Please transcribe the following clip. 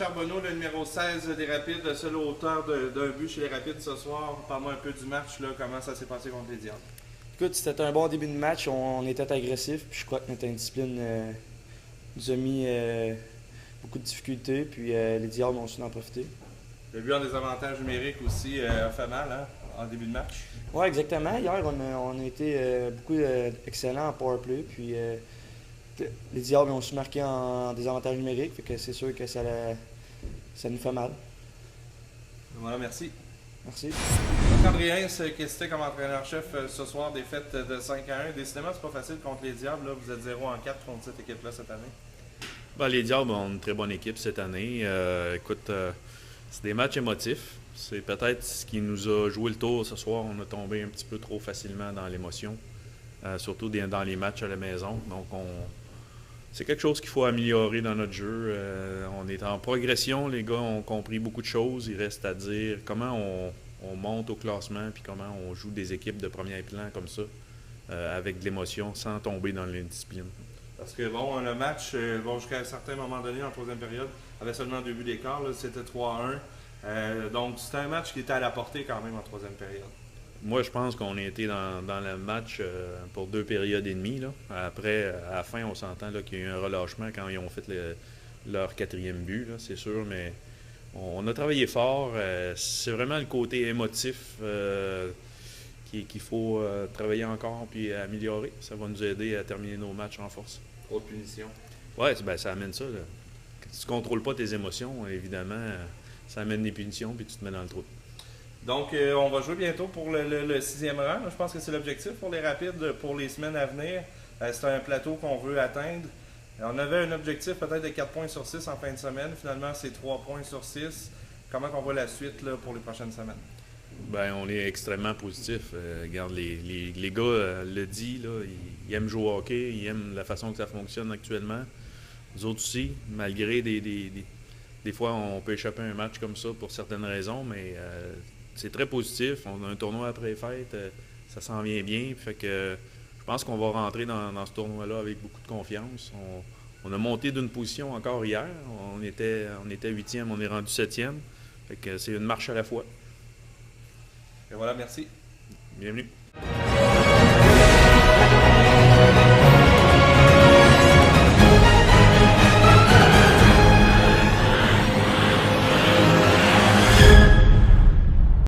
Charbonneau, le numéro 16 des Rapides, le seul auteur d'un but chez les Rapides ce soir. Parle-moi un peu du match, là, comment ça s'est passé contre les Diables. Écoute, c'était un bon début de match. On était agressif. Puis je crois que notre indiscipline nous a mis beaucoup de difficultés. Puis les Diables ont su en profiter. Le but en désavantage numérique aussi a fait mal hein, en début de match. Oui, exactement. Hier, on a été beaucoup excellents en powerplay. Puis les Diables ont su marquer en désavantage numérique. Fait que c'est sûr que ça nous fait mal. Voilà, merci. Merci. Andréens, qui était comme entraîneur-chef ce soir, défaite de 5-1. Décidément, c'est pas facile contre les Diables. Là. Vous êtes 0-4 contre cette équipe-là cette année. Ben, les Diables ont une très bonne équipe cette année. C'est des matchs émotifs. C'est peut-être ce qui nous a joué le tour ce soir. On a tombé un petit peu trop facilement dans l'émotion, surtout dans les matchs à la maison. Donc, c'est quelque chose qu'il faut améliorer dans notre jeu. On est en progression. Les gars ont compris beaucoup de choses. Il reste à dire comment on monte au classement puis comment on joue des équipes de premier plan comme ça, avec de l'émotion, sans tomber dans l'indiscipline. Parce que bon, le match, jusqu'à un certain moment donné, en troisième période, avait seulement 2 buts d'écart. C'était 3-1. Donc, c'était un match qui était à la portée quand même en troisième période. Moi, je pense qu'on a été dans le match pour 2 périodes et demie. Là. Après, à la fin, on s'entend qu'il y a eu un relâchement quand ils ont fait leur 4e but, là, c'est sûr, mais on a travaillé fort. C'est vraiment le côté émotif qu'il faut travailler encore puis améliorer. Ça va nous aider à terminer nos matchs en force. Trop de punitions. Oui, ça amène ça. Là. Quand tu ne contrôles pas tes émotions, évidemment, ça amène des punitions puis tu te mets dans le trou. Donc, on va jouer bientôt pour le 6e rang. Je pense que c'est l'objectif pour les Rapides pour les semaines à venir. C'est un plateau qu'on veut atteindre. On avait un objectif peut-être de 4 points sur 6 en fin de semaine. Finalement, c'est 3 points sur 6. Comment on voit la suite là, pour les prochaines semaines? Ben, on est extrêmement positif. Regarde, les gars le disent, là, ils aiment jouer au hockey, ils aiment la façon que ça fonctionne actuellement. Nous autres aussi, malgré des fois, on peut échapper à un match comme ça pour certaines raisons, mais c'est très positif. On a un tournoi après les fêtes, ça s'en vient bien. Fait que je pense qu'on va rentrer dans ce tournoi-là avec beaucoup de confiance. On a monté d'une position encore hier. On était 8e, on est rendu 7e. Fait que c'est une marche à la fois. Et voilà, merci. Bienvenue.